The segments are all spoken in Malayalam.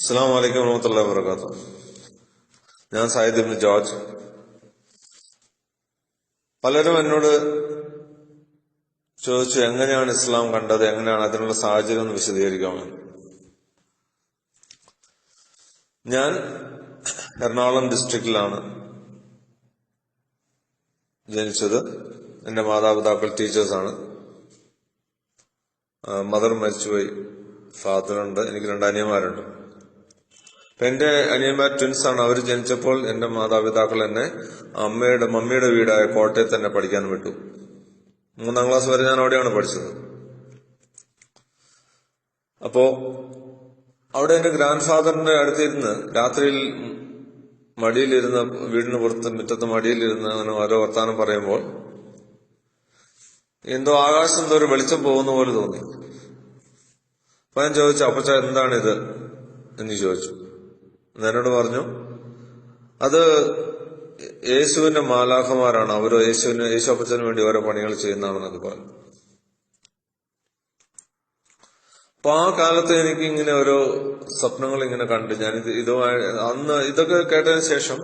അസ്സലാമു അലൈക്കും വറഹ്മത്തുള്ളാഹി വബറകാതുഹു. ഞാൻ സയ്യിദ് ഇബ്നു ജോർജ്. പലരും എന്നോട് ചോദിച്ചു എങ്ങനെയാണ് ഇസ്ലാം കണ്ടത്, എങ്ങനെയാണ് അതിനുള്ള സാഹചര്യം എന്ന് വിശദീകരിക്കാമെന്ന്. ഞാൻ എറണാകുളം ഡിസ്ട്രിക്റ്റിലാണ് ജനിച്ചത്. എന്റെ മാതാപിതാക്കൾ ടീച്ചേഴ്സാണ്. മദർ മരിച്ചുപോയി, ഫാദറുണ്ട്. എനിക്ക് 2 അനിയന്മാരുണ്ട്. എന്റെ അനിയന്മാർ ട്വിൻസാണ്. അവർ ജനിച്ചപ്പോൾ എന്റെ മാതാപിതാക്കൾ എന്നെ മമ്മിയുടെ വീടായ കോട്ടയത്ത് തന്നെ പഠിക്കാൻ വിട്ടു. 3ാം ക്ലാസ് വരെ ഞാൻ അവിടെയാണ് പഠിച്ചത്. അപ്പോ അവിടെ എന്റെ ഗ്രാൻഡ് ഫാദറിന്റെ അടുത്തിരുന്ന് രാത്രിയിൽ മടിയിലിരുന്ന്, വീടിന് പുറത്ത് മുറ്റത്ത് മടിയിലിരുന്ന് അങ്ങനെ ഓരോ വർത്താനം പറയുമ്പോൾ എന്തോ ആകാശം എന്തോ ഒരു വെളിച്ചം പോകുന്ന പോലെ തോന്നി. അപ്പൊ ഞാൻ ചോദിച്ചു, അപ്പച്ച എന്താണിത് എന്ന് ചോദിച്ചു. എന്നോട് പറഞ്ഞു, അത് യേശുവിന്റെ മാലാഖമാരാണ്, അവർ യേശു അപ്പച്ചന് വേണ്ടി ഓരോ പണികൾ ചെയ്യുന്നതാണെന്നൊക്കെ പറഞ്ഞു. അപ്പൊ ആ കാലത്ത് എനിക്ക് ഇങ്ങനെ ഓരോ സ്വപ്നങ്ങൾ ഇങ്ങനെ കണ്ടു. ഞാൻ അന്ന് ഇതൊക്കെ കേട്ടതിന് ശേഷം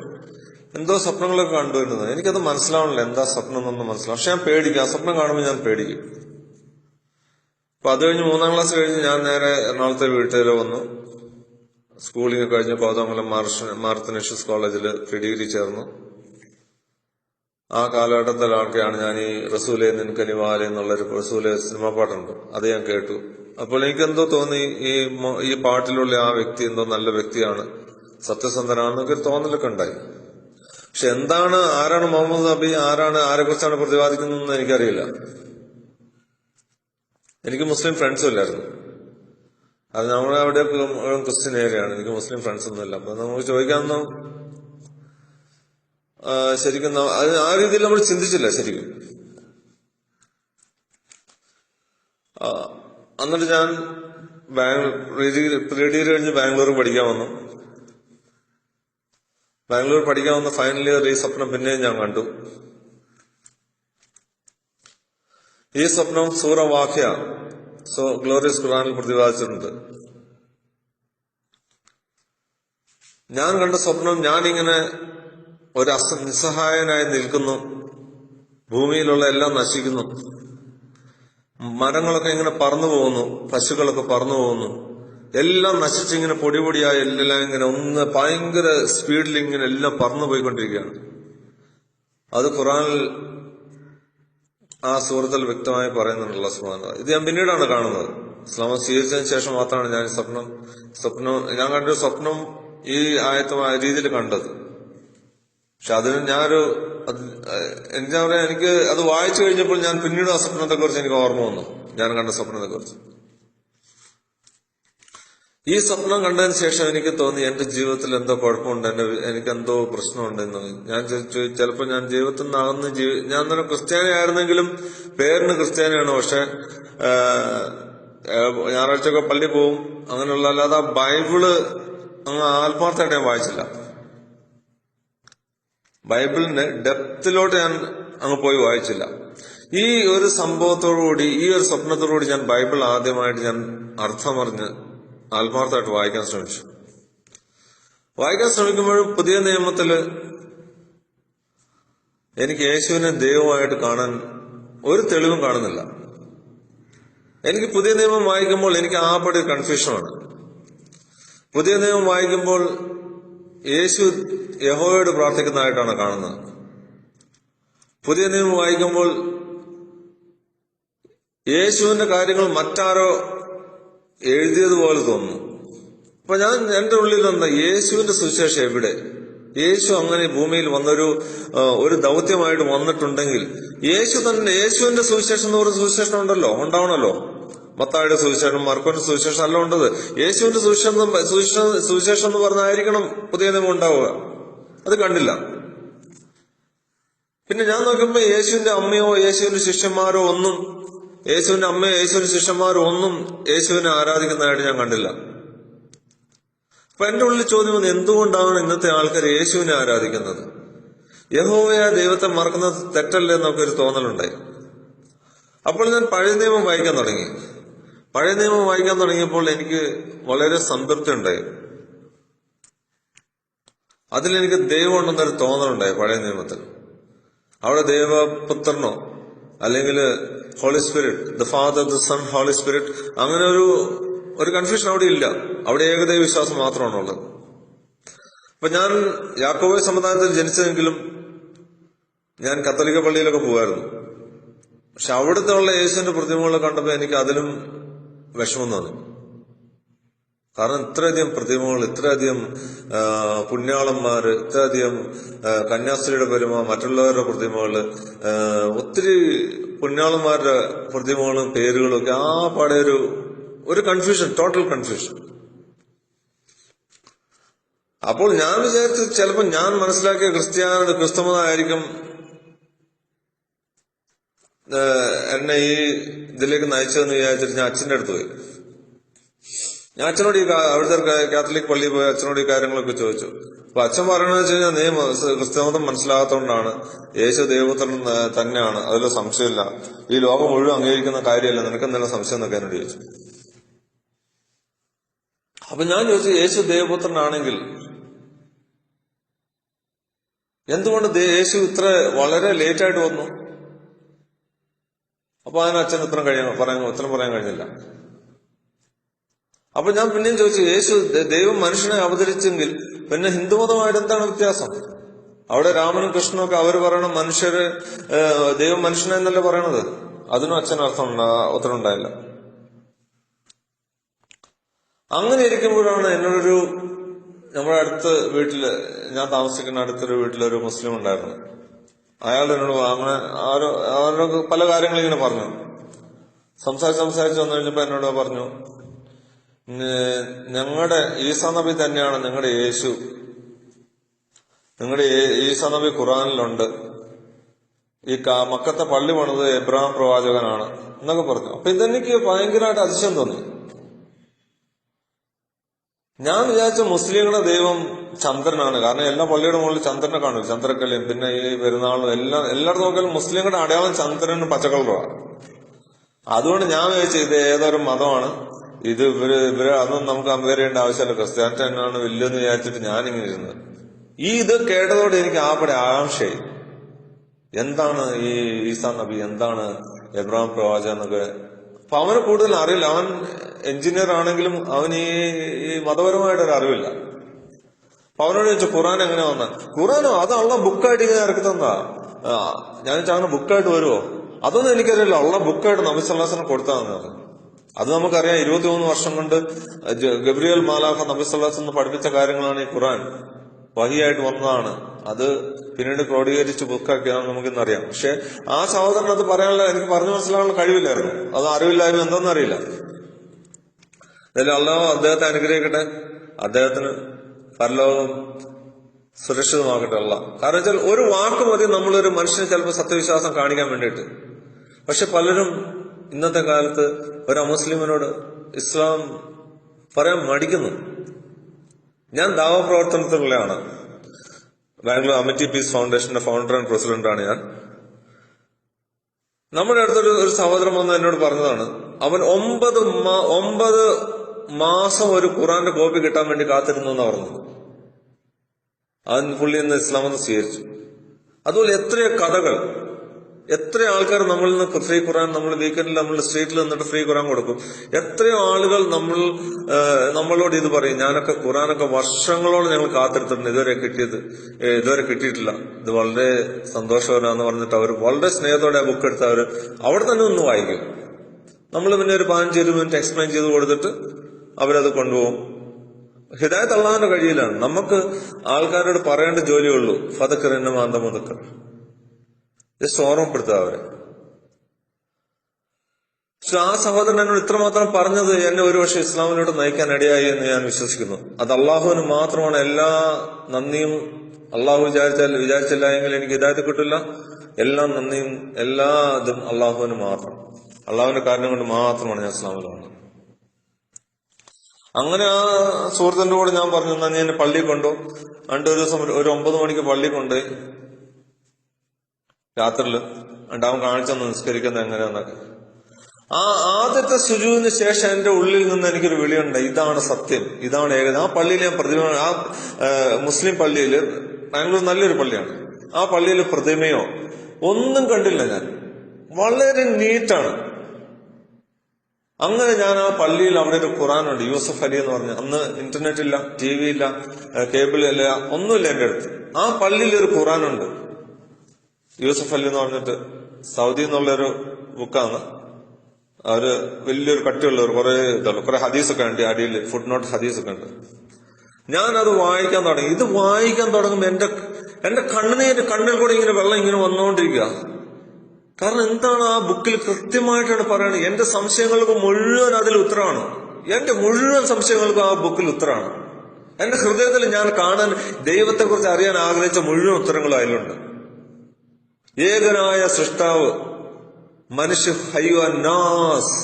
എന്തോ സ്വപ്നങ്ങളൊക്കെ കണ്ടുവരുന്നത്. എനിക്കത് മനസ്സിലാവണില്ല, എന്താ സ്വപ്നം എന്നൊന്നും മനസ്സിലാവും. പക്ഷെ ഞാൻ പേടിക്കും, ആ സ്വപ്നം കാണുമ്പോൾ ഞാൻ പേടിക്കും. അപ്പൊ അത് കഴിഞ്ഞ് 3ാം ക്ലാസ് കഴിഞ്ഞ് ഞാൻ നേരെ എറണാകുളത്തെ വീട്ടിൽ വന്നു. സ്കൂളിംഗ് കഴിഞ്ഞ് കോതമംഗലം മാർത്തനേഷ്യസ് കോളേജിൽ പ്രീ ഡിഗ്രി ചേർന്നു. ആ കാലഘട്ടത്തിലൊക്കെയാണ് ഞാൻ ഈ റസൂലേ നിൻകനിവാലെ എന്നുള്ളൊരു റസൂലെ സിനിമാ പാട്ടുണ്ട്, അത് ഞാൻ കേട്ടു. അപ്പോൾ എനിക്കെന്തോ തോന്നി, ഈ പാട്ടിലുള്ള ആ വ്യക്തി എന്തോ നല്ല വ്യക്തിയാണ്, സത്യസന്ധനാണെന്നൊക്കെ ഒരു തോന്നലൊക്കെ ഉണ്ടായി. പക്ഷെ ആരാണ് മുഹമ്മദ് നബി, ആരെക്കുറിച്ചാണ് പ്രതിപാദിക്കുന്നതെന്ന് എനിക്കറിയില്ല. എനിക്ക് മുസ്ലിം ഫ്രണ്ട്സും ഇല്ലായിരുന്നു. അത് നമ്മളെ അവിടെ ക്രിസ്ത്യൻ ഏരിയയാണ്, എനിക്ക് മുസ്ലിം ഫ്രണ്ട്സ് ഒന്നുമില്ല. അപ്പൊ നമുക്ക് ചോദിക്കാമെന്നോ ശരിക്കും ആ രീതിയിൽ നമ്മൾ ചിന്തിച്ചില്ല ശരിക്കും. എന്നിട്ട് ഞാൻ പ്രീ ഡിഗ്രി കഴിഞ്ഞ് ബാംഗ്ലൂർ പഠിക്കാൻ വന്നു. ബാംഗ്ലൂർ പഠിക്കാൻ വന്ന ഫൈനൽ ഇയർ ഈ സ്വപ്നം പിന്നെയും ഞാൻ കണ്ടു. ഈ സ്വപ്നം സൂറ വാഖിയ ഗ്ലോറിയസ് ഖുർആനിൽ പ്രതിപാദിച്ചിട്ടുണ്ട്. ഞാൻ കണ്ട സ്വപ്നം, ഞാനിങ്ങനെ ഒരു നിസ്സഹായനായി നിൽക്കുന്നു, ഭൂമിയിലുള്ള എല്ലാം നശിക്കുന്നു, മരങ്ങളൊക്കെ ഇങ്ങനെ പറന്നു പോകുന്നു, പശുക്കളൊക്കെ പറന്നു പോകുന്നു, എല്ലാം നശിച്ചിങ്ങനെ പൊടിയായി എല്ലാം ഇങ്ങനെ ഭയങ്കര സ്പീഡിൽ ഇങ്ങനെ എല്ലാം പറന്നു പോയിക്കൊണ്ടിരിക്കുകയാണ്. അത് ഖുർആനിൽ ആ സൂറത്തിൽ വ്യക്തമായി പറയുന്നുണ്ടല്ലോ. സുബ്ഹാനല്ലാഹ്. ഇത് ഞാൻ പിന്നീടാണ് കാണുന്നത്. ഇസ്ലാം സ്വീകരിച്ചതിന് ശേഷം മാത്രമാണ് ഞാൻ ഞാൻ കണ്ടൊരു സ്വപ്നം ഈ ആയത്തമായ രീതിയിൽ കണ്ടത്. പക്ഷെ അതിന് എന്താ പറയാ, എനിക്ക് അത് വായിച്ചു കഴിഞ്ഞപ്പോൾ ഞാൻ പിന്നീട് ആ സ്വപ്നത്തെ കുറിച്ച് എനിക്ക് ഓർമ്മ വന്നു, ഞാൻ കണ്ട സ്വപ്നത്തെ കുറിച്ച്. ഈ സ്വപ്നം കണ്ടതിന് ശേഷം എനിക്ക് തോന്നി എന്റെ ജീവിതത്തിൽ എന്തോ കുഴപ്പമുണ്ട്, എനിക്ക് എന്തോ പ്രശ്നമുണ്ടെന്ന്. ഞാൻ ചിലപ്പോൾ ഞാൻ ജീവിതത്തിൽ നിന്ന് ഞാൻ തന്നെ ക്രിസ്ത്യാനി ആയിരുന്നെങ്കിലും പേരിന് ക്രിസ്ത്യാനിയാണ്. പക്ഷെ ഞായറാഴ്ചയൊക്കെ പള്ളി പോവും, അങ്ങനെയുള്ള. അല്ലാതെ ആ ബൈബിള് അങ്ങ് ആത്മാർത്ഥമായിട്ട് ഞാൻ വായിച്ചില്ല. ബൈബിളിന്റെ ഡെപ്തിലോട്ട് ഞാൻ അങ്ങ് പോയി വായിച്ചില്ല. ഈ ഒരു സംഭവത്തോടുകൂടി, ഈ ഒരു സ്വപ്നത്തോടുകൂടി ഞാൻ ബൈബിൾ ആദ്യമായിട്ട് ഞാൻ അർത്ഥമറിഞ്ഞ് ആത്മാർത്ഥമായിട്ട് വായിക്കാൻ ശ്രമിക്കുമ്പോഴും പുതിയ നിയമത്തില് എനിക്ക് യേശുവിനെ ദൈവമായിട്ട് കാണാൻ ഒരു തെളിവും കാണുന്നില്ല. എനിക്ക് പുതിയ നിയമം വായിക്കുമ്പോൾ എനിക്ക് ആപടി കൺഫ്യൂഷനാണ്. പുതിയ നിയമം വായിക്കുമ്പോൾ യേശു യഹോവയോട് പ്രാർത്ഥിക്കുന്നതായിട്ടാണ് കാണുന്നത്. പുതിയ നിയമം വായിക്കുമ്പോൾ യേശുവിന്റെ കാര്യങ്ങൾ മറ്റാരോ എഴുതിയതുപോലെ തോന്നുന്നു. അപ്പൊ എന്റെ ഉള്ളിൽ എന്താ, യേശുവിന്റെ സുവിശേഷം എവിടെ? യേശു അങ്ങനെ ഭൂമിയിൽ ഒരു ദൗത്യമായിട്ട് വന്നിട്ടുണ്ടെങ്കിൽ യേശുവിന്റെ സുവിശേഷം എന്ന് പറയുന്ന സുവിശേഷം ഉണ്ടാവണല്ലോ. മത്തായിയുടെ സുവിശേഷം, മർക്കോന്റെ സുവിശേഷം അല്ല ഉണ്ടത്. യേശുവിന്റെ സുവിശേഷം എന്ന് പറഞ്ഞായിരിക്കണം പുതിയ നിയമം ഉണ്ടാവുക. അത് കണ്ടില്ല. പിന്നെ ഞാൻ നോക്കുമ്പോ യേശുവിന്റെ അമ്മയോ യേശുവിന്റെ ശിഷ്യന്മാരോ ഒന്നും, യേശുവിന്റെ അമ്മയോ യേശുവിന്റെ ശിഷ്യന്മാരോ ഒന്നും യേശുവിനെ ആരാധിക്കുന്നതായിട്ട് ഞാൻ കണ്ടില്ല. അപ്പൊ എന്റെ ഉള്ളിൽ ചോദ്യം വന്നു, എന്തുകൊണ്ടാണ് ഇന്നത്തെ ആൾക്കാർ യേശുവിനെ ആരാധിക്കുന്നത്? യഹോവയായ ദൈവത്തെ മറക്കുന്നത് തെറ്റല്ലേ എന്നൊക്കെ ഒരു തോന്നലുണ്ടായി. അപ്പോൾ ഞാൻ പഴയ നിയമം വായിക്കാൻ തുടങ്ങി. പഴയ നിയമം വായിക്കാൻ തുടങ്ങിയപ്പോൾ എനിക്ക് വളരെ സംതൃപ്തി ഉണ്ടായി. അതിലെനിക്ക് ദൈവം ഉണ്ടെന്നൊരു തോന്നലുണ്ടായി പഴയ നിയമത്തിൽ. അവിടെ ദൈവപുത്രനോ അല്ലെങ്കിൽ holy spirit, the father, the son, holy spirit, അങ്ങനെ ഒരു കൺഫ്യൂഷൻ അവിടെ ഇല്ല. അവിടെ ഏകദൈവ വിശ്വാസം മാത്രമാണുള്ളത്. അപ്പൊ ഞാൻ യാക്കോബായ സമുദായത്തിൽ ജനിച്ചതെങ്കിലും ഞാൻ കത്തോലിക്ക പള്ളിയിലൊക്കെ പോകുമായിരുന്നു. പക്ഷെ അവിടുത്തെ ഉള്ള യേശുവിന്റെ പ്രതിമകളെ കണ്ടപ്പോൾ എനിക്ക് അതിലും വിഷമം തോന്നി. കാരണം ഇത്രയധികം പ്രതിമകൾ, ഇത്രയധികം പുണ്യാളന്മാര്, ഇത്രയധികം കന്യാസ്ത്രീയുടെ പെരുമ, മറ്റുള്ളവരുടെ പ്രതിമകള്, ഒത്തിരി പുണ്യാളന്മാരുടെ പ്രതിമകളും പേരുകളും ഒക്കെ ആ പാടെ ഒരു കൺഫ്യൂഷൻ, ടോട്ടൽ കൺഫ്യൂഷൻ. അപ്പോൾ ഞാൻ വിചാരിച്ചു ചിലപ്പോൾ ഞാൻ മനസ്സിലാക്കിയ ക്രിസ്തുമതമായിരിക്കും എന്നെ ഈ ഇതിലേക്ക് നയിച്ചതെന്ന് വിചാരിച്ചിട്ട് ഞാൻ അച്ഛൻ്റെ അടുത്ത് പോയി. ഞാൻ അച്ഛനോട് അവിടുത്തെ കാത്തലിക് പള്ളിയിൽ പോയി അച്ഛനോട് ഈ കാര്യങ്ങളൊക്കെ ചോദിച്ചു. അപ്പൊ അച്ഛൻ പറയണെന്ന് വെച്ച് കഴിഞ്ഞാൽ നീ ക്രിസ്തുമതം മനസ്സിലാകാത്തതുകൊണ്ടാണ്, യേശു ദൈവപുത്രൻ തന്നെയാണ്, അതിൽ സംശയമില്ല, ഈ ലോകം മുഴുവൻ അംഗീകരിക്കുന്ന കാര്യമല്ല, നിനക്ക് എന്തെങ്കിലും സംശയം എന്നൊക്കെ എന്നോട് ചോദിച്ചു. അപ്പൊ ഞാൻ ചോദിച്ചു, യേശു ദൈവപുത്രനാണെങ്കിൽ എന്തുകൊണ്ട് യേശു ഇത്ര വളരെ ലേറ്റായിട്ട് വന്നു? അപ്പൊ അതിന് അച്ഛൻ ഉത്തരം പറയാൻ കഴിഞ്ഞില്ല. അപ്പൊ ഞാൻ പിന്നെയും ചോദിച്ചു, യേശു ദൈവം മനുഷ്യനെ അവതരിച്ചെങ്കിൽ പിന്നെ ഹിന്ദുമതമായിട്ട് എന്താണ് വ്യത്യാസം? അവിടെ രാമനും കൃഷ്ണനും ഒക്കെ അവർ പറയണം മനുഷ്യര് ദൈവം മനുഷ്യനെ എന്നല്ലേ പറയണത്. അതിനും അച്ഛൻ ഉത്തരം ഉണ്ടായില്ല. അങ്ങനെ ഇരിക്കുമ്പോഴാണ് എന്നോടൊരു, നമ്മുടെ അടുത്ത് വീട്ടില്, ഞാൻ താമസിക്കുന്ന അടുത്തൊരു വീട്ടിലൊരു മുസ്ലിം ഉണ്ടായിരുന്നു. അയാൾ എന്നോട് അങ്ങനെ അവരോട് പല കാര്യങ്ങളും ഇങ്ങനെ പറഞ്ഞു. സംസാരിച്ച് വന്നു കഴിഞ്ഞപ്പോ എന്നോട് പറഞ്ഞു, ഞങ്ങളുടെ ഈസാ നബി തന്നെയാണ് നിങ്ങളുടെ യേശു, നിങ്ങളുടെ ഈസാ നബി ഖുറാനിലുണ്ട്, ഈ മക്കത്തെ പള്ളി പണിത് എബ്രഹാം പ്രവാചകനാണ് എന്നൊക്കെ പറഞ്ഞു. അപ്പൊ ഇതെനിക്ക് ഭയങ്കരമായിട്ട് അതിശയം തോന്നി. ഞാൻ വിചാരിച്ച മുസ്ലിങ്ങളുടെ ദൈവം ചന്ദ്രനാണ്. കാരണം എല്ലാ പള്ളിയുടെ മുകളിൽ ചന്ദ്രനെ കാണും, ചന്ദ്രക്കല്ലും, പിന്നെ ഈ പെരുന്നാളും എല്ലായിടത്തും നോക്കിയാലും മുസ്ലിങ്ങളുടെ അടയാളം ചന്ദ്രനും പച്ചക്കളറുമാണ്. അതുകൊണ്ട് ഞാൻ വിചാരിച്ചു ഇത് ഏതൊരു മതമാണ്, ഇത് ഇവര് അതൊന്നും നമുക്ക് കമ്പയർ ചെയ്യേണ്ട ആവശ്യമില്ല, ക്രിസ്ത്യാനിറ്റി തന്നെയാണ് വലിയെന്ന് വിചാരിച്ചിട്ട് ഞാനിങ്ങനെ ഇരുന്നത്. ഇത് കേട്ടതോടെ എനിക്ക് ആപ്പടെ ആകാംക്ഷയായി. എന്താണ് ഈ ഈസാ നബി, എന്താണ് എബ്രഹാം പ്രവാചകൻ എന്നൊക്കെ. അപ്പൊ അവന് കൂടുതൽ അറിയില്ല. അവൻ എഞ്ചിനീയർ ആണെങ്കിലും അവന് ഈ മതപരമായിട്ടൊരു അറിവില്ല. അപ്പൊ അവനോട് ചോദിച്ചു, ഖുറാൻ എങ്ങനെ വന്ന? ഖുറാനോ? അതുള്ള ബുക്കായിട്ട് ഇങ്ങനെ ഇറക്കി തന്നാ. ഞാൻ അങ്ങനെ ബുക്കായിട്ട് വരുമോ? അതൊന്നും എനിക്കറിയില്ല. ഉള്ള ബുക്കായിട്ട് നബി സല്ലല്ലാഹു അലൈഹി വസല്ലം കൊടുത്താന്ന്. അത് നമുക്കറിയാം. 23 വർഷം കൊണ്ട് ഗബ്രിയേൽ മാലാഖ നബി സല്ലല്ലാഹു അലൈഹി വസല്ലം പഠിപ്പിച്ച കാര്യങ്ങളാണ് ഈ ഖുറാൻ. വഹിയായിട്ട് വന്നതാണ്. അത് പിന്നീട് ക്രോഡീകരിച്ച് ബുക്കാക്കിയാണെന്ന് നമുക്കിന്നറിയാം. പക്ഷെ ആ സഹോദരൻ അത് എനിക്ക് പറഞ്ഞു മനസ്സിലാകാനുള്ള കഴിവില്ലായിരുന്നു. അത് അറിവില്ലായ്മ എന്താണെന്ന് അറിയില്ല. അതിൽ അല്ലാഹു അദ്ദേഹത്തെ അനുഗ്രഹിക്കട്ടെ, അദ്ദേഹത്തിന് പരലോകം സുരക്ഷിതമാക്കട്ടെ അല്ലാഹ്. കാരണം വെച്ചാൽ ഒരു വാക്ക് മതി നമ്മളൊരു മനുഷ്യന് ചിലപ്പോൾ സത്യവിശ്വാസം കാണിക്കാൻ വേണ്ടിയിട്ട്. പക്ഷെ പലരും ഇന്നത്തെ കാലത്ത് ഒരു അമുസ്ലിമിനോട് ഇസ്ലാം പറയാൻ മടിക്കുന്നു. ഞാൻ ദാവ പ്രവർത്തനത്തിലുള്ളതാണ്. ബാംഗ്ലൂർ അമിറ്റി പീസ് ഫൗണ്ടേഷന്റെ ഫൗണ്ടർ ആൻഡ് പ്രസിഡന്റാണ് ഞാൻ. നമ്മുടെ അടുത്തൊരു സഹോദരൻ വന്ന് എന്നോട് പറഞ്ഞതാണ്, അവൻ 9 മാസം ഒരു ഖുറാന്റെ കോപ്പി കിട്ടാൻ വേണ്ടി കാത്തിരുന്നു എന്നാണ് പറഞ്ഞത്. അവൻ പുള്ളി ഇന്ന് ഇസ്ലാമെന്ന് സ്വീകരിച്ചു. അതുപോലെ എത്രയോ കഥകൾ, എത്ര ആൾക്കാർ നമ്മളിൽ നിന്ന് ഫ്രീ ഖുറാൻ, നമ്മൾ വീക്കെൻഡിൽ നമ്മൾ സ്ട്രീറ്റിൽ നിന്നിട്ട് ഫ്രീ ഖുറാൻ കൊടുക്കും. എത്രയോ ആളുകൾ നമ്മളോട് ഇത് പറയും, ഞാനൊക്കെ ഖുറാനൊക്കെ വർഷങ്ങളോളം ഞങ്ങൾ കാത്തിരുത്തിട്ടുണ്ട്, ഇതുവരെ കിട്ടിയിട്ടില്ല, ഇത് വളരെ സന്തോഷകരമാണെന്ന് പറഞ്ഞിട്ട് അവർ വളരെ സ്നേഹത്തോടെ ആ ബുക്ക് എടുത്ത് അവിടെ തന്നെ ഒന്ന് വായിക്കും. നമ്മൾ പിന്നെ ഒരു 15-20 മിനിറ്റ് എക്സ്പ്ലെയിൻ ചെയ്ത് കൊടുത്തിട്ട് അവരത് കൊണ്ടുപോകും. ഹിദായത്ത് അള്ളാഹുവിന്റെ കഴിയിലാണ്. നമുക്ക് ആൾക്കാരോട് പറയേണ്ട ജോലിയുള്ളൂ, ഫദക്കർ എന്നെ മാന്ത മുതക്കർ, ജസ്റ്റ് ഓർമ്മപ്പെടുത്തുക അവരെ. പക്ഷെ ആ സഹോദരൻ എന്നോട് ഇത്രമാത്രം പറഞ്ഞത് എന്നെ ഒരുപക്ഷെ ഇസ്ലാമിലോട്ട് നയിക്കാൻ ഇടയായി എന്ന് ഞാൻ വിശ്വസിക്കുന്നു. അത് അള്ളാഹുവിന് മാത്രമാണ് എല്ലാ നന്ദിയും. അള്ളാഹു വിചാരിച്ചില്ല എങ്കിൽ എനിക്ക് ഹിദായത്ത് കിട്ടില്ല. എല്ലാ നന്ദിയും എല്ലാ ഇതും അള്ളാഹുവിന് മാത്രം. അള്ളാഹുവിന്റെ കാരണം കൊണ്ട് മാത്രമാണ് ഞാൻ ഇസ്ലാമിൽ വന്നത്. അങ്ങനെ ആ സുഹൃത്തിന്റെ കൂടെ ഞാൻ പറഞ്ഞു, എന്നാ നീ എന്നെ പള്ളിയിൽ കൊണ്ടു. ഒരു ദിവസം ഒരു 9 മണിക്ക് പള്ളിയിൽ കൊണ്ടുപോയി രാത്രിയിൽ. അവൻ കാണിച്ചെന്ന് നിസ്കരിക്കുന്നത് എങ്ങനെയാന്നൊക്കെ. ആ ആദ്യത്തെ സുജൂദിന് ശേഷം എന്റെ ഉള്ളിൽ നിന്ന് എനിക്കൊരു വിളിയുണ്ട്, ഇതാണ് സത്യം, ഇതാണ് ഏകദേശം. ആ പള്ളിയിൽ ഞാൻ ആ മുസ്ലിം പള്ളിയില്, ബാംഗ്ലൂർ നല്ലൊരു പള്ളിയാണ്, ആ പള്ളിയിൽ പ്രതിമയോ ഒന്നും കണ്ടില്ല ഞാൻ. വളരെ നീറ്റാണ്. അങ്ങനെ ഞാൻ ആ പള്ളിയിൽ, അവിടെ ഒരു ഖുറാനുണ്ട്, യൂസഫ് അലി എന്ന് പറഞ്ഞ, അന്ന് ഇന്റർനെറ്റ് ഇല്ല, ടി വി ഇല്ല, കേബിൾ ഇല്ല, ഒന്നുമില്ല എന്റെ അടുത്ത്. ആ പള്ളിയിൽ ഒരു ഖുറാനുണ്ട്, യൂസഫ് അലി എന്ന് പറഞ്ഞിട്ട്, സൗദി എന്നുള്ളൊരു ബുക്കാണ്. അവര് വലിയൊരു കട്ടിയുള്ളവർ, കുറെ ഹദീസൊക്കെ ഉണ്ട് അടിയിൽ, ഫുട് നോട്ട് ഹദീസൊക്കെ ഉണ്ട്. ഞാനത് വായിക്കാൻ തുടങ്ങി. ഇത് വായിക്കാൻ തുടങ്ങുമ്പോ എന്റെ കണ്ണിൽ കൂടെ ഇങ്ങനെ വെള്ളം ഇങ്ങനെ വന്നുകൊണ്ടിരിക്കുക. കാരണം എന്താണ്, ആ ബുക്കിൽ കൃത്യമായിട്ടാണ് പറയുന്നത്. എന്റെ സംശയങ്ങൾക്ക് മുഴുവൻ അതിൽ ഉത്തരമാണ്. എന്റെ മുഴുവൻ സംശയങ്ങൾക്കും ആ ബുക്കിൽ ഉത്തരമാണ്. എന്റെ ഹൃദയത്തിൽ ഞാൻ കാണാൻ, ദൈവത്തെക്കുറിച്ച് അറിയാൻ ആഗ്രഹിച്ച മുഴുവൻ ഉത്തരങ്ങളും അതിലുണ്ട്. ഏകനായ സൃഷ്ടാവ്, മനുഷ്യ ഹയ്യുന്നാസ്,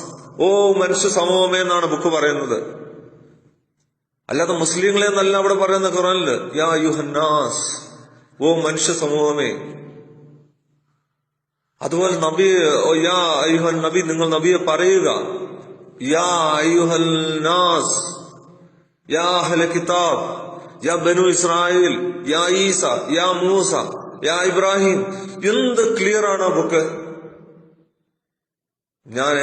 ഓ മനുഷ്യ സമൂഹമേ എന്നാണ് ബുക്ക് പറയുന്നത്. അല്ലാതെ മുസ്ലിങ്ങളെ എന്നല്ല അവിടെ പറയുന്ന ഖുറാനില്, യാ യുഹന്നാസ്, ഓ മനുഷ്യ സമൂഹമേ. അതുപോലെ നബി, യാ അയ്യുഹൽ നബി, നിങ്ങൾ നബിയെ പറയുക, യാ അയ്യുഹൽ നാസ്, യാ അഹ്ല കിതാബ്, യാ ബനു ഇസ്രായേൽ, യാ ഈസ, യാ മൂസ, യാ ഇബ്രാഹിം. എന്ത് ക്ലിയർ ആണ് ആ ബുക്ക്. ഞാൻ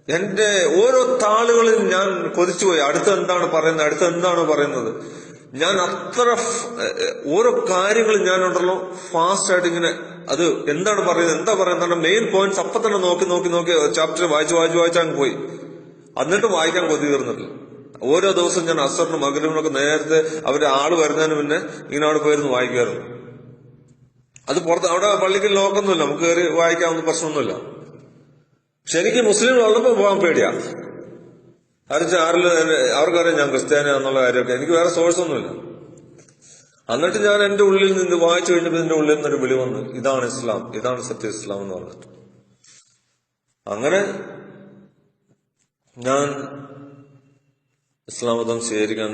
എന്റെ ഓരോ താളുകളിൽ ഞാൻ കൊതിച്ചുപോയി, അടുത്ത എന്താണ് പറയുന്നത്. ഞാൻ അത്ര ഓരോ കാര്യങ്ങൾ ഞാനുണ്ടല്ലോ ഫാസ്റ്റ് ആയിട്ട് ഇങ്ങനെ, അത് എന്താണ് പറയുന്നത് മെയിൻ പോയിന്റ്സ് അപ്പൊ തന്നെ നോക്കി ചാപ്റ്റർ വായിച്ചങ്ങ് പോയി. എന്നിട്ട് വായിക്കാൻ കൊതി തീർന്നിട്ടില്ല. ഓരോ ദിവസം ഞാൻ അസറിനും മഗ്‌രിബിനൊക്കെ നേരത്തെ അവരുടെ ആള് വരുന്നതിന് മുന്നേ ഇങ്ങനെ അവിടെ പോയിരുന്നു വായിക്കുമായിരുന്നു. അത് പുറത്ത്, അവിടെ പള്ളിക്ക് ലോക്കൊന്നുമില്ല, നമുക്ക് കയറി വായിക്കാവുന്ന പ്രശ്നമൊന്നുമില്ല. പക്ഷെ എനിക്ക് മുസ്ലിം ഉള്ളപ്പോ പോകാൻ പേടിയാ. അവർക്കറിയാം ഞാൻ ക്രിസ്ത്യാനിയാന്നുള്ള കാര്യമൊക്കെ. എനിക്ക് വേറെ സോഴ്സ് ഒന്നുമില്ല. എന്നിട്ട് ഞാൻ എന്റെ ഉള്ളിൽ നിന്ന് വായിച്ചു കഴിഞ്ഞപ്പോൾ എന്റെ ഉള്ളിൽ നിന്നൊരു വിളി വന്നു, ഇതാണ് ഇസ്ലാം, ഇതാണ് സത്യ ഇസ്ലാം എന്ന് പറഞ്ഞിട്ട്. അങ്ങനെ ഞാൻ ഇസ്ലാം മതം സ്വീകരിക്കാൻ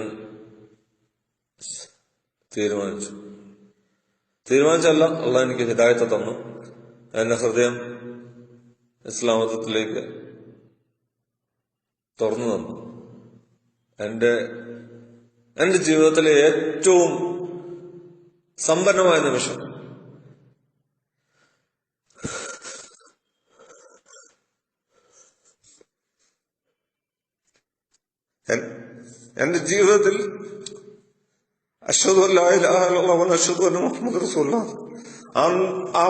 തീരുമാനിച്ചല്ല, അള്ളാഹ് എനിക്ക് ഹിദായത്ത് തന്നു. എന്റെ ഹൃദയം ഇസ്ലാം മതത്തിലേക്ക് തുറന്നു തന്നു. എന്റെ ജീവിതത്തിലെ ഏറ്റവും സമ്പന്നമായ നിമിഷം, എന്റെ ജീവിതത്തിൽ അശ്ഹദു അല്ലാ ഇലാഹ ഇല്ലല്ലാഹു വ അശ്ഹദു അന്ന മുഹമ്മദ് റസൂലുള്ളാഹ്, ആ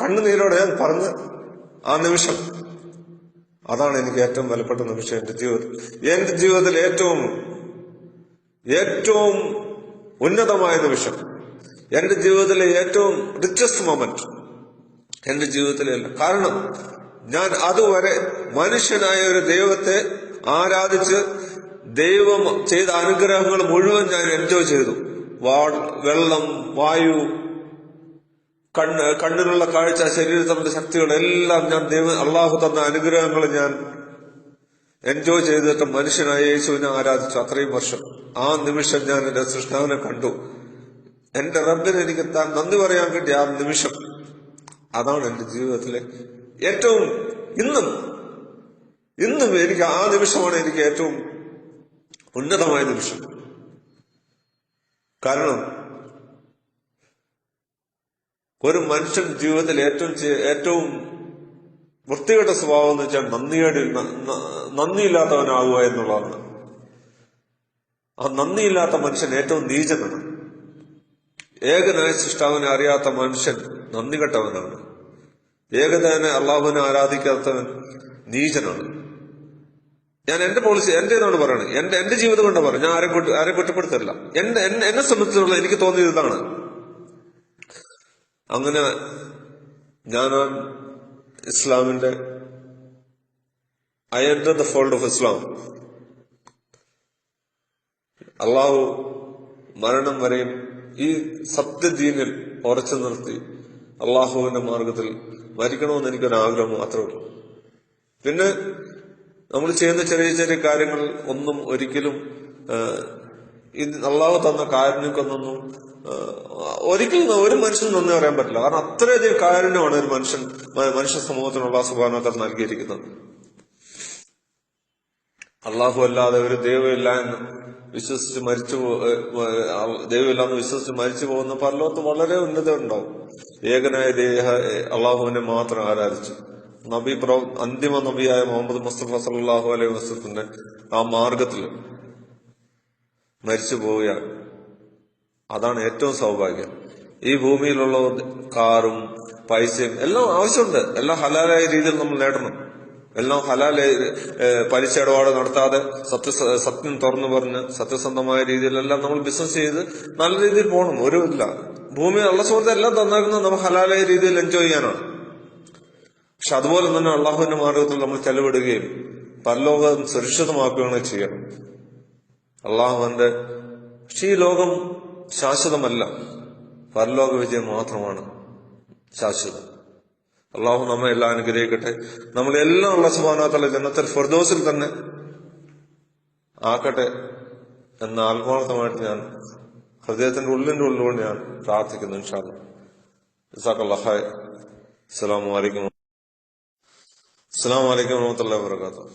കണ്ണുനീരോടെ ഞാൻ പറഞ്ഞ ആ നിമിഷം, അതാണ് എനിക്ക് ഏറ്റവും വിലപ്പെട്ട നിമിഷം എന്റെ ജീവിതത്തിൽ ഏറ്റവും ഉന്നതമായ നിമിഷം, എന്റെ ജീവിതത്തിലെ ഏറ്റവും റിച്ചസ്റ്റ് മൊമെന്റ് എന്റെ ജീവിതത്തിലല്ല. കാരണം ഞാൻ അതുവരെ മനുഷ്യനായ ഒരു ദൈവത്തെ ആരാധിച്ച് ദൈവം ചെയ്ത അനുഗ്രഹങ്ങൾ മുഴുവൻ ഞാൻ എൻജോയ് ചെയ്തു. വെള്ളം, വായു, കണ്ണിനുള്ള കാഴ്ച, ശരീരത്തിന്റെ ശക്തികളെല്ലാം ഞാൻ അള്ളാഹു തന്ന അനുഗ്രഹങ്ങൾ ഞാൻ എൻജോയ് ചെയ്തിട്ട് മനുഷ്യനായ യേശുവിനെ ആരാധിച്ചു അത്രയും വർഷം. ആ നിമിഷം ഞാൻ എന്റെ സൃഷ്ടാവിനെ കണ്ടു. എന്റെ റബ്ബിന് എനിക്ക് നന്ദി പറയാൻ കിട്ടിയ ആ നിമിഷം, അതാണ് എന്റെ ജീവിതത്തിലെ ഏറ്റവും, ഇന്നും എനിക്ക് ആ നിമിഷമാണ് എനിക്ക് ഏറ്റവും ഉന്നതമായ നിമിഷം. കാരണം ഒരു മനുഷ്യൻ ജീവിതത്തിൽ ഏറ്റവും വൃത്തികെട്ട സ്വഭാവം എന്ന് വെച്ചാൽ നന്ദിയില്ലാത്തവനാകുക എന്നുള്ളതാണ്. ആ നന്ദിയില്ലാത്ത മനുഷ്യൻ ഏറ്റവും നീചനാണ്. ഏകനായ സൃഷ്ടാവിനെ അറിയാത്ത മനുഷ്യൻ നന്ദി കെട്ടവനാണ്. ഏകനായ അള്ളാഹുവിനെ ആരാധിക്കാത്തവൻ നീചനാണ്. ഞാൻ എന്റെ പോളിസി എന്റേതാണ് പറയണത്, എന്റെ ജീവിതം കൊണ്ട് പറയും. ഞാൻ ആരെ കുറ്റപ്പെടുത്തില്ല. എന്നെ സംബന്ധിച്ചുള്ള എനിക്ക് തോന്നിയത് ഇതാണ്. അങ്ങനെ ഞാൻ ഇസ്ലാമിന്റെ I enter the fold of Islam. അള്ളാഹു മരണം വരെയും ഈ സത്യദീനിൽ ഉറച്ചു നിർത്തി അള്ളാഹുവിന്റെ മാർഗത്തിൽ മരിക്കണമെന്ന് എനിക്കൊരാഗ്രഹം മാത്രമേ ഉള്ളൂ. പിന്നെ നമ്മൾ ചെയ്യുന്ന ചെറിയ ചെറിയ കാര്യങ്ങൾ ഒന്നും ഒരിക്കലും അള്ളാഹു തന്ന കാരുണ്യക്കൊന്നൊന്നും ഒരിക്കലും ഒരു മനുഷ്യന് നന്ദി പറയാൻ പറ്റില്ല. കാരണം അത്രയധികം കാരുണ്യമാണ് ഒരു മനുഷ്യ സമൂഹത്തിന് അള്ളാഹു സുബ്ഹാനഹു വ തആല നൽകിയിരിക്കുന്നത്. അള്ളാഹു അല്ലാതെ ഒരു ദൈവമില്ല എന്ന് വിശ്വസിച്ച് ദൈവമില്ല എന്ന് വിശ്വസിച്ച് മരിച്ചു പോകുന്ന പരലോകത്ത് വളരെ ഉന്നത ഉണ്ടാവും. ഏകനായ അള്ളാഹുവിനെ മാത്രം ആരാധിച്ചു അന്തിമ നബിയായ മുഹമ്മദ് മുസ്തഫ സല്ലല്ലാഹു അലൈഹി വസല്ലത്തിന്റെ ആ മാർഗത്തിൽ മരിച്ചു പോവുകയാണ്. അതാണ് ഏറ്റവും സൗഭാഗ്യം. ഈ ഭൂമിയിലുള്ള കാറും പൈസയും എല്ലാം ആവശ്യമുണ്ട്. എല്ലാം ഹലാലായ രീതിയിൽ നമ്മൾ നേടണം. എല്ലാം ഹലാലായ പലിശ ഇടപാട് നടത്താതെ സത്യം തുറന്നു പറഞ്ഞ് സത്യസന്ധമായ രീതിയിലെല്ലാം നമ്മൾ ബിസിനസ് ചെയ്ത് നല്ല രീതിയിൽ പോകണം. ഒരു ഇല്ല ഭൂമി ഉള്ള സുഹൃത്ത് എല്ലാം തന്നേക്കുന്നത് നമ്മൾ ഹലാലായ രീതിയിൽ എൻജോയ് ചെയ്യാനാണ്. പക്ഷെ അതുപോലെ തന്നെ അള്ളാഹുവിന്റെ മാർഗത്തിൽ നമ്മൾ ചെലവിടുകയും പരലോകം സുരക്ഷിതമാക്കുകയാണ് ചെയ്യണം. അള്ളാഹുവിന്റെ പക്ഷെ ഈ ലോകം ശാശ്വതമല്ല, പരലോക വിജയം മാത്രമാണ് ശാശ്വതം. അള്ളാഹു നമ്മെ എല്ലാം അനുഗ്രഹിക്കട്ടെ. നമ്മളെല്ലാം അല്ലാഹു സുബ്ഹാനഹു വ തആല ജന്നത്തുൽ ഫിർദൗസിൽ തന്നെ ആക്കട്ടെ എന്ന ആത്മാർത്ഥമായിട്ട് ഞാൻ ഹൃദയത്തിന്റെ ഉള്ളിലുകൊണ്ട് ഞാൻ പ്രാർത്ഥിക്കുന്നു. ഇൻഷാ അല്ലാഹ്. ജസാക്കല്ലാഹു ഖൈർ. അസ്സലാമു അലൈക്കും വറഹ്മത്തുള്ളാഹി വബറകാതുഹു.